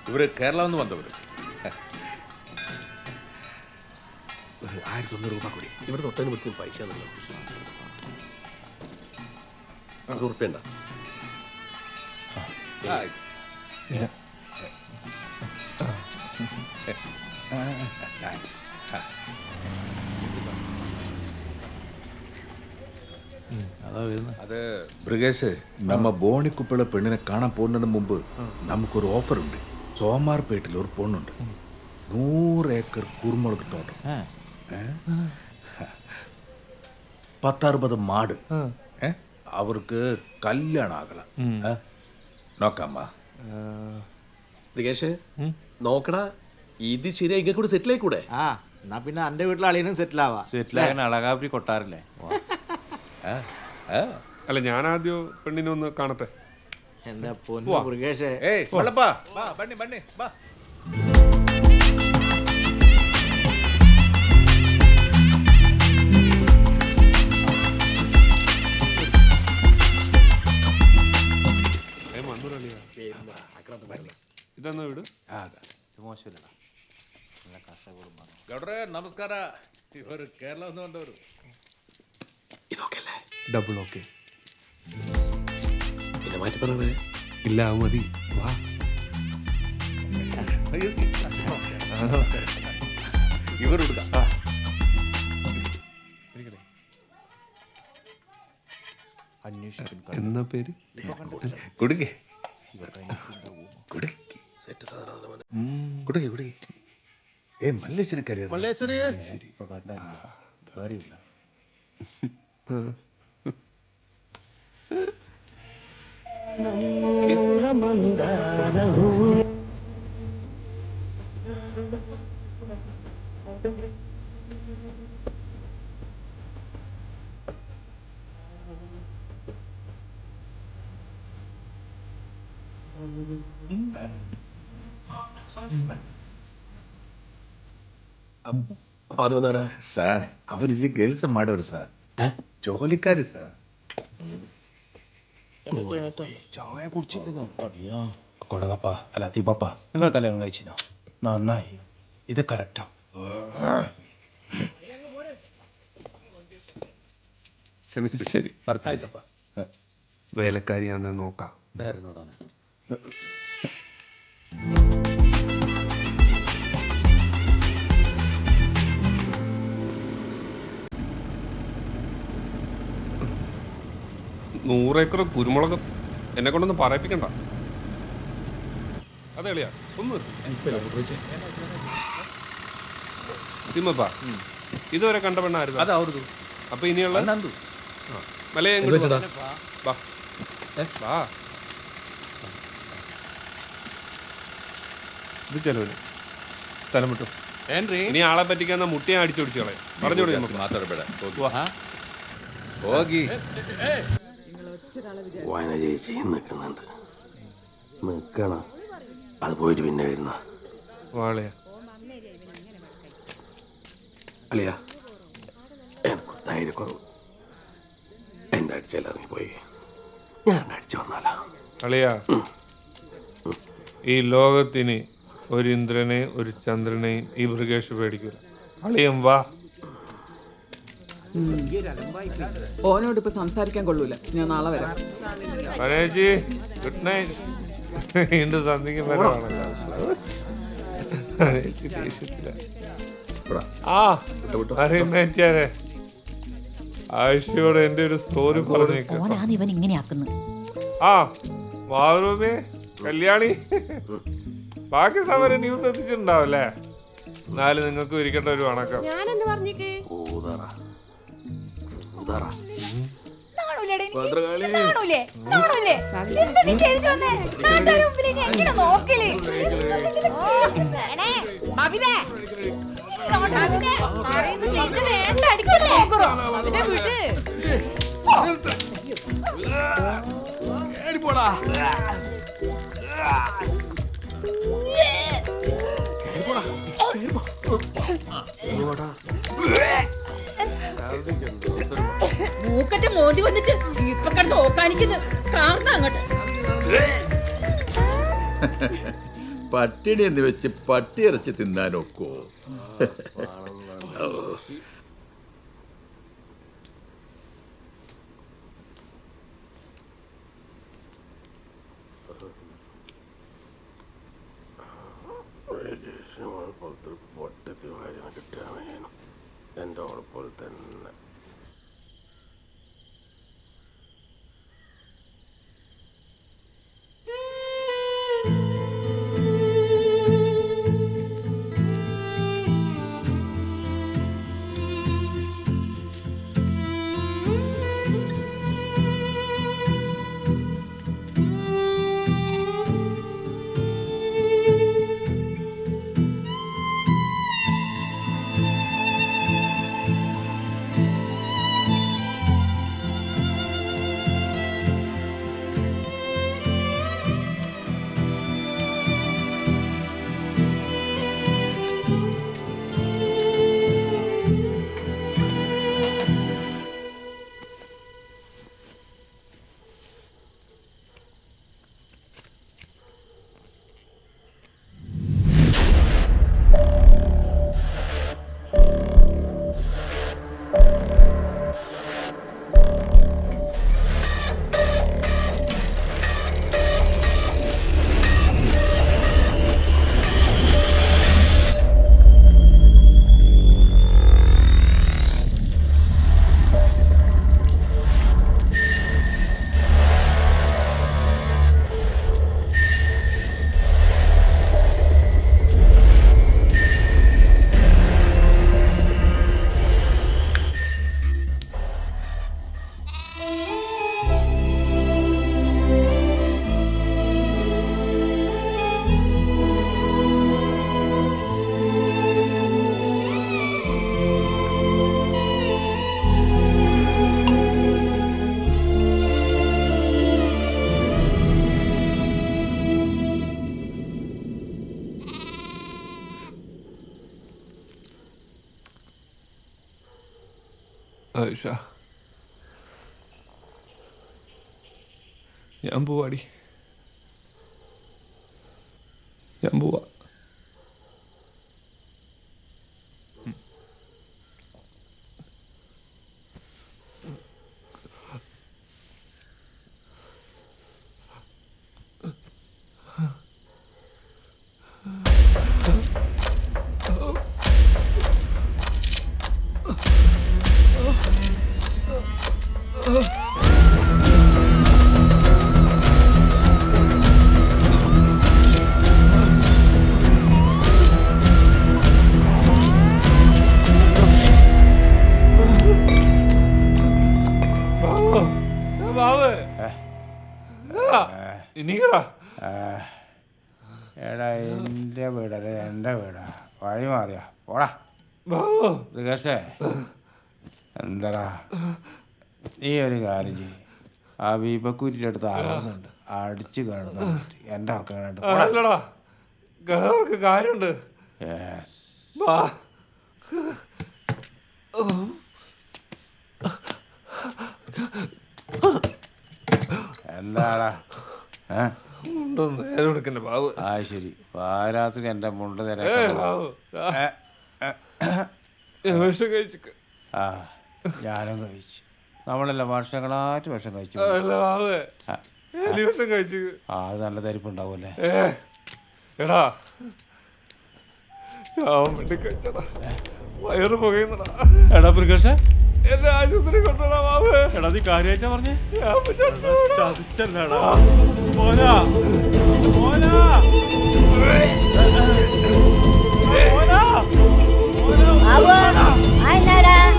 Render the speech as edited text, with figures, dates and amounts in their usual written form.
ഇവര് കേരളം വന്നവർ. ഒരു 1100 രൂപ കൂടി. ഇവിടെ തൊട്ടതിന് പിടിച്ചും പൈസ ഉറുപ്പ്യണ്ട. അത് ബ്രിഗേഷ്, നമ്മ ബോണിക്കുപ്പിള പെണ്ണിനെ കാണാൻ പോകുന്നതിന് മുമ്പ് നമുക്കൊരു ഓഫർ ഉണ്ട്. സോമാർപേട്ടിൽ ഒരു പൊണ്ണുണ്ട്, 100 ഏക്കർ കുരുമുളക് തോട്ടം, 10-60 മാട്. അവർക്ക് കല്യാണം ആകല. നോക്കാമ്മ. ബ്രിഗേഷ് നോക്കടാ, ഇത് ശരിയായി ഇങ്ങനെ കൂടെ സെറ്റിൽ ആയിക്കൂടെ? ആ എന്നാ പിന്നെ എന്റെ വീട്ടിൽ അളിയനും സെറ്റിൽ ആവാ. സെറ്റിലാകാൻ അളകാപുരി കൊട്ടാറില്ലേ? അല്ല, ഞാൻ ആദ്യം പെണ്ണിനെ ഒന്ന് കാണട്ടെ. എന്റെ പൊന്നു മൃഗേഷേ. ഇതെന്നാ വീട്? മോശമില്ല. ಗೌಡ್ರೆ ನಮಸ್ಕಾರ. ಇವರು ಕೇರಳ ಬಂದವರು. ഇതൊക്കെ അല്ലേ ഡബിൾ ഓക്കെ. പിന്നെ മാറ്റി പറയണേ. ഇല്ല, അത് മതി. വാ. ಇವರು ಹುಡುಗ. എന്നാ പേര്? ಕುಡುಗಿ ಏ ಮಲ್ಲೇಶ್ವರಿ ಕರಿ. മല്ലേശ്വരി അപ്പൊ അത് വന്നാരാ? ಸರ್ ಅವರಿಲ್ಲಿ ಕೆಲಸ ಮಾಡೋರು ಸರ್, ಜೋಲಿಕಾರಿ ಸರ್. ചായ കുടിച്ചിരുന്നോ? കൊടകപ്പ അല്ല ദീപപ്പ, നിങ്ങൾ കല്യാണം കഴിച്ചിനോ? നന്നായി, ഇത് കറക്റ്റാ. ശരി, വേലക്കാരിയാന്ന് നോക്കാം. നൂറേക്കർ കുരുമുളക് എന്നെ കൊണ്ടൊന്ന് പറയിപ്പിക്കണ്ട. അതെ എളിയാ, ഒന്ന് തിമ്മപ്പാ, ഇതുവരെ കണ്ട പെണ്ണായിരുന്നു. അതവരದು. അപ്പൊ ഇനിയുള്ള ನಂದು. മലയെ വാ. ഇത് ചെലവിന് സ്ഥലം വിട്ടു. ഇനി ആളെ പറ്റിക്കാൻ മുട്ടിയെ അടിച്ചോടിച്ചോളെ പറഞ്ഞോളൂ. ಮಾತಾಡಬೇಡ, ಹೋಗಿ. വായന ചേച്ചി നിൽക്കുന്നുണ്ട്. നിൽക്കണം, അത് പോയിട്ട് പിന്നെ വരുന്ന വാളയാ. അല്ലയാ, എനിക്ക് ധൈര്യക്കുറവ്. എൻ്റെ അടിച്ചെല്ലാം ഇറങ്ങിപ്പോയി. ഞാൻ അടിച്ചു വന്നാലാ. അളിയാ, ഈ ലോകത്തിന് ഒരു ഇന്ദ്രനെ ഒരു ചന്ദ്രനെയും ഈ മൃഗേഷ് പേടിക്കൂല. അളിയൻ വാ. ഓനോട് ഇപ്പൊ സംസാരിക്കാൻ കൊള്ളൂല. ഞാൻ നാളെ വരാം. പനേജി, ഗുഡ് നൈറ്റ്. വീണ്ടും സന്ധിക്ക് വരാണല്ലോ. ദേഷ്യത്തില. അറിയാതെ ആയിഷയോട് എന്റെ ഒരു സ്റ്റോറി പറഞ്ഞേക്കാം. ആ മാതൃഭൂമി കല്യാണി, ബാക്കി സമരം ന്യൂസ് എത്തിച്ചിട്ടുണ്ടാവല്ലേ? എന്നാലും നിങ്ങൾക്ക് ഇരിക്കേണ്ട ഒരു വണക്കം. മൂക്കറ്റ മോന്തി വന്നിട്ട് ഇപ്പൊ കിടന്ന് ഓക്കാനിക്കുന്നു. കാരണം അങ്ങോട്ട് പട്ടിണി എന്ന് വെച്ച് പട്ടി ഇറച്ചി തിന്നാനൊക്കോ? പൊട്ടത്തി വായന കിട്ടാൻ വേണം എൻ്റെ ഓളെപ്പോലെ തന്നെ. ആയിഷ, ഞാൻ പോവാടി, ഞാൻ പോവാ. എടാ എൻ്റെ വീടല്ലേ, എൻ്റെ വീടാ, വഴി മാറിയാ പോടാ. മൃഗേഷേ, എന്താടാ നീ ഒരു കാര്യം ചെയ്യും, ആ വീപ്പക്കൂരിൻ്റെ അടുത്ത് ആലോചനയുണ്ട്, അടിച്ചു കാണുന്ന എൻ്റെ ആൾക്കാരായിട്ട് കാര്യമുണ്ട്. എന്താടാ? നേരെ കൊടുക്കണ്ടേ ബാബു? ആ ശരി, പാരാത്രി എൻ്റെ മുണ്ട് നേരെ. ആ ഞാനും കഴിച്ചു, നമ്മളെല്ലാം വർഷങ്ങളായിട്ട് വിഷം കഴിച്ചു. ആ അത് നല്ല തരിപ്പുണ്ടാവൂല്ലേ? എടാ വയറ് പുകയുന്നടാ. എടാ പ്രകാശ്, എന്നെ ആശുപത്രി കൊണ്ടുപോടാ ബാബു. എടാ നീ കാര്യമായിട്ടാ പറഞ്ഞേ? ചതിച്ചല്ലേടാ. എന്നാടാ